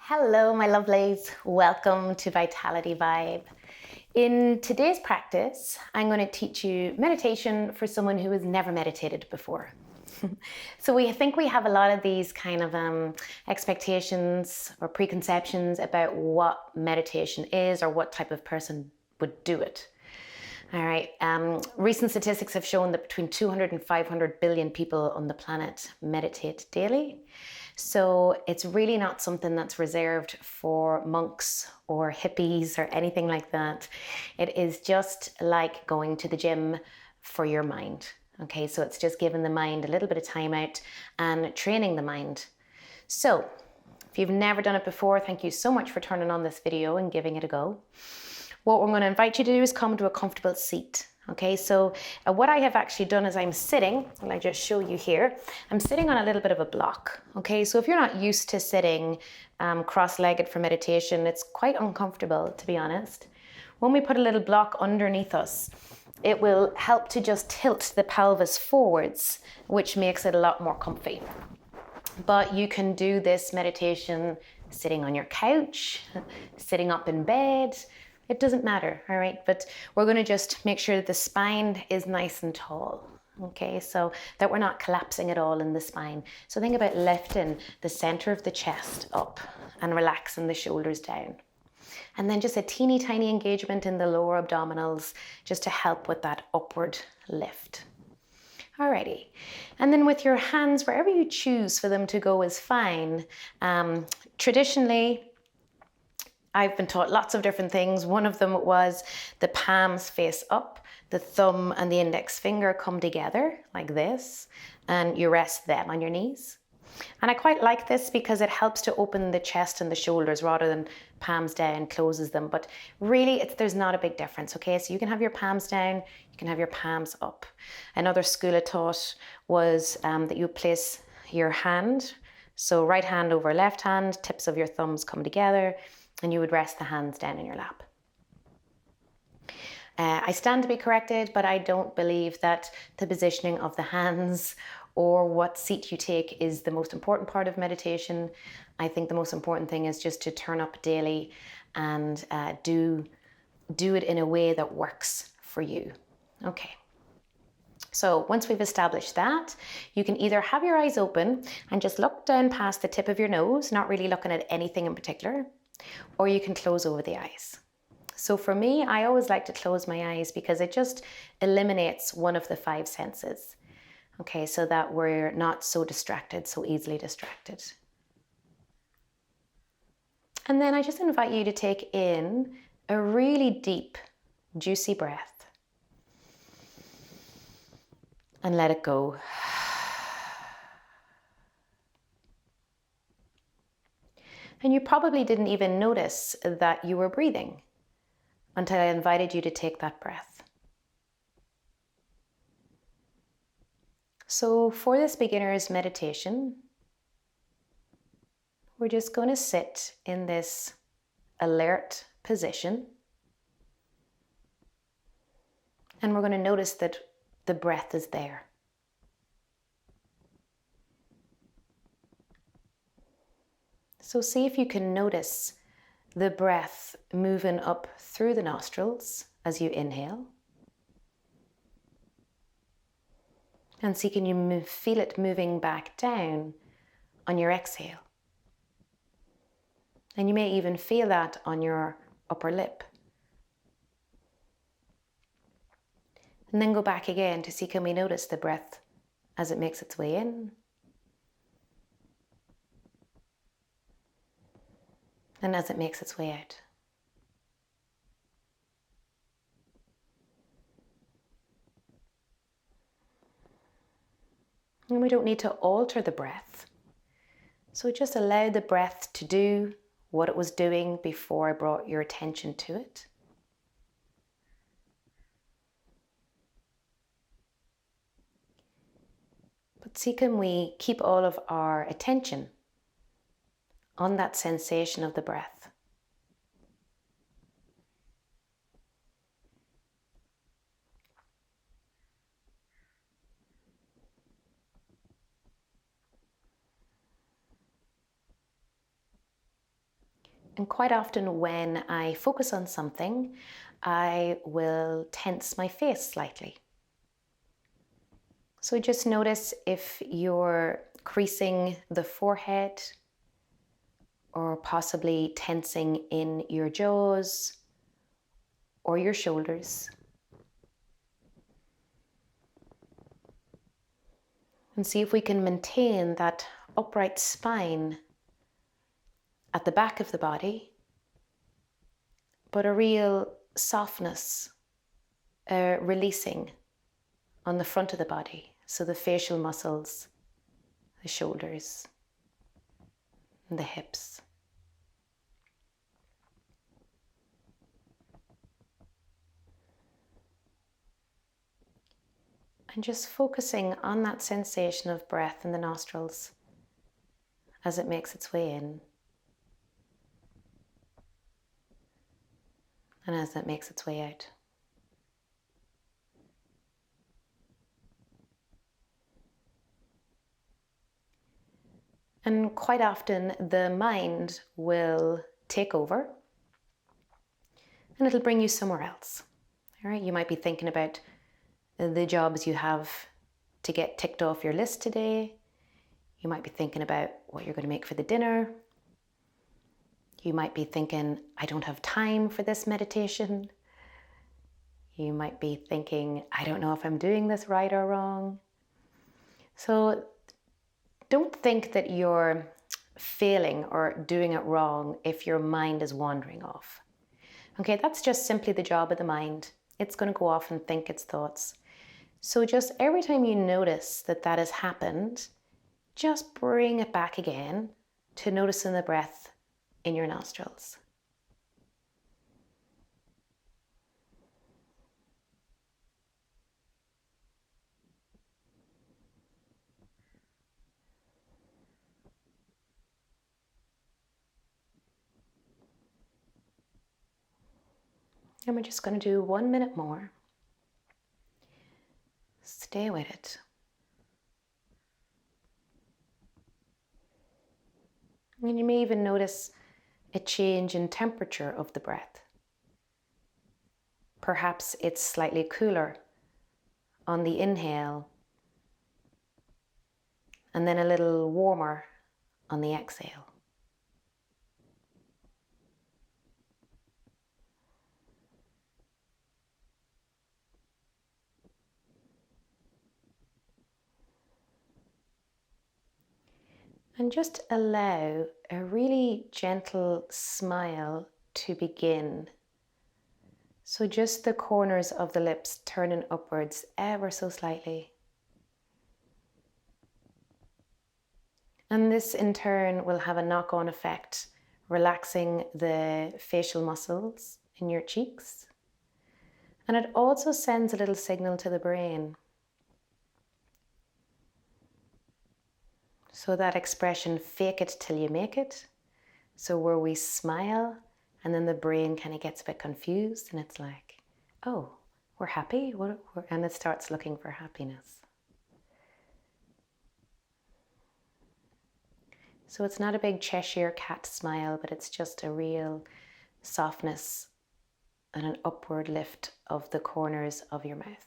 Hello, my lovelies. Welcome to Vitality Vibe. In today's practice, I'm going to teach you meditation for someone who has never meditated before. So we think we have a lot of these kind of expectations or preconceptions about what meditation is or what type of person would do it. All right. Recent statistics have shown that between 200 and 500 billion people on the planet meditate daily. So it's really not something that's reserved for monks or hippies or anything like that. It is just like going to the gym for your mind. Okay, so it's just giving the mind a little bit of time out and training the mind. So if you've never done it before, thank you so much for turning on this video and giving it a go. What we're going to invite you to do is come to a comfortable seat. Okay, so what I have actually done is I'm sitting, and I just show you here, I'm sitting on a little bit of a block. Okay, so if you're not used to sitting cross-legged for meditation, it's quite uncomfortable, to be honest. When we put a little block underneath us, it will help to just tilt the pelvis forwards, which makes it a lot more comfy. But you can do this meditation sitting on your couch, sitting up in bed. It doesn't matter, all right? But we're going to just make sure that the spine is nice and tall, okay? So that we're not collapsing at all in the spine. So think about lifting the center of the chest up and relaxing the shoulders down. And then just a teeny tiny engagement in the lower abdominals just to help with that upward lift. Alrighty. And then with your hands, wherever you choose for them to go is fine. Traditionally, I've been taught lots of different things. One of them was the palms face up, the thumb and the index finger come together like this, and you rest them on your knees. And I quite like this because it helps to open the chest and the shoulders rather than palms down closes them. But really, there's not a big difference, okay? So you can have your palms down, you can have your palms up. Another school of thought was that you place your hand, so right hand over left hand, tips of your thumbs come together, and you would rest the hands down in your lap. I stand to be corrected, but I don't believe that the positioning of the hands or what seat you take is the most important part of meditation. I think the most important thing is just to turn up daily and do it in a way that works for you. Okay. So once we've established that, you can either have your eyes open and just look down past the tip of your nose, not really looking at anything in particular, or you can close over the eyes. So for me, I always like to close my eyes because it just eliminates one of the five senses. Okay, so that we're not so distracted, so easily distracted. And then I just invite you to take in a really deep, juicy breath and let it go. And you probably didn't even notice that you were breathing until I invited you to take that breath. So for this beginner's meditation, we're just going to sit in this alert position. And we're going to notice that the breath is there. So see if you can notice the breath moving up through the nostrils as you inhale. And see, can you feel it moving back down on your exhale? And you may even feel that on your upper lip. And then go back again to see, can we notice the breath as it makes its way in? And as it makes its way out. And we don't need to alter the breath. So just allow the breath to do what it was doing before I brought your attention to it. But see, can we keep all of our attention on that sensation of the breath? And quite often when I focus on something, I will tense my face slightly. So just notice if you're creasing the forehead or possibly tensing in your jaws or your shoulders. And see if we can maintain that upright spine at the back of the body, but a real softness, releasing on the front of the body. So the facial muscles, the shoulders, and the hips. And just focusing on that sensation of breath in the nostrils as it makes its way in and as it makes its way out. And quite often the mind will take over and it'll bring you somewhere else. All right, you might be thinking about the jobs you have to get ticked off your list today. You might be thinking about what you're going to make for the dinner. You might be thinking, I don't have time for this meditation. You might be thinking, I don't know if I'm doing this right or wrong. So don't think that you're failing or doing it wrong if your mind is wandering off. Okay, that's just simply the job of the mind. It's going to go off and think its thoughts. So just every time you notice that that has happened, just bring it back again to noticing the breath in your nostrils. And we're just going to do 1 minute more. Stay with it. And you may even notice a change in temperature of the breath. Perhaps it's slightly cooler on the inhale and then a little warmer on the exhale. And just allow a really gentle smile to begin. So just the corners of the lips turning upwards ever so slightly. And this in turn will have a knock-on effect, relaxing the facial muscles in your cheeks. And it also sends a little signal to the brain. So that expression, fake it till you make it. So where we smile and then the brain kind of gets a bit confused and it's like, oh, we're happy? And it starts looking for happiness. So it's not a big Cheshire cat smile, but it's just a real softness and an upward lift of the corners of your mouth.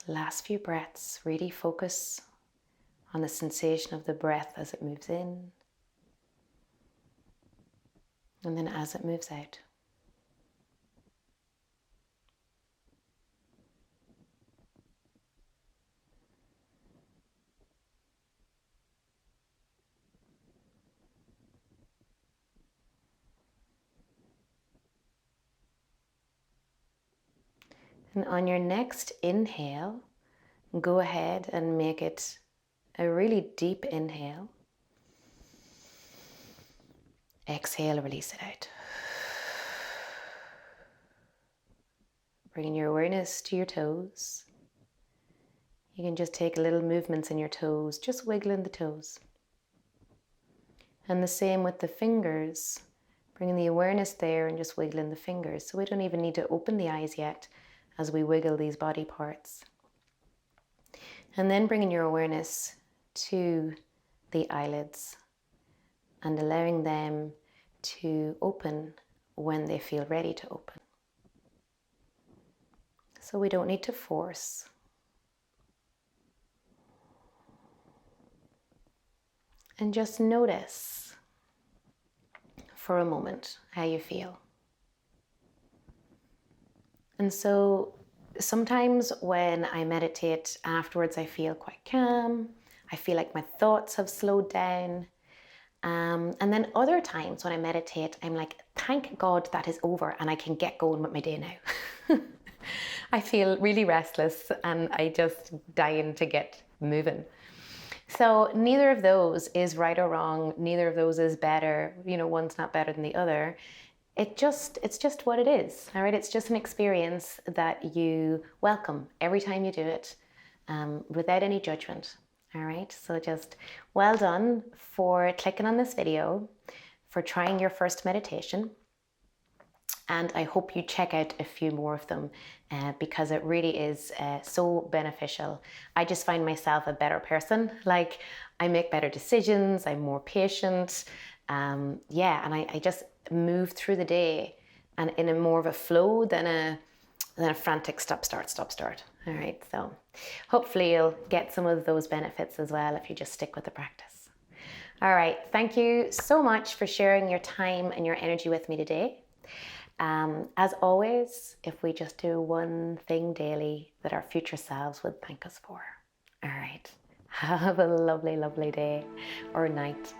Last few breaths, really focus on the sensation of the breath as it moves in and then as it moves out. And on your next inhale, go ahead and make it a really deep inhale. Exhale, release it out. Bringing your awareness to your toes. You can just take little movements in your toes, just wiggling the toes. And the same with the fingers, bringing the awareness there and just wiggling the fingers. So we don't even need to open the eyes yet as we wiggle these body parts. And then bringing your awareness to the eyelids and allowing them to open when they feel ready to open. So we don't need to force. And just notice for a moment how you feel. And so sometimes when I meditate afterwards, I feel quite calm. I feel like my thoughts have slowed down. And then other times when I meditate, I'm like, thank God that is over and I can get going with my day now. I feel really restless and I just dying to get moving. So neither of those is right or wrong. Neither of those is better. One's not better than the other. It's just what it is. All right. It's just an experience that you welcome every time you do it, without any judgment. All right. So just well done for clicking on this video, for trying your first meditation. And I hope you check out a few more of them because it really is so beneficial. I just find myself a better person. Like, I make better decisions. I'm more patient. And I just move through the day and in a more of a flow than a frantic stop, start. All right. So hopefully you'll get some of those benefits as well if you just stick with the practice. All right. Thank you so much for sharing your time and your energy with me today. As always, if we just do one thing daily that our future selves would thank us for. All right. Have a lovely, lovely day or night.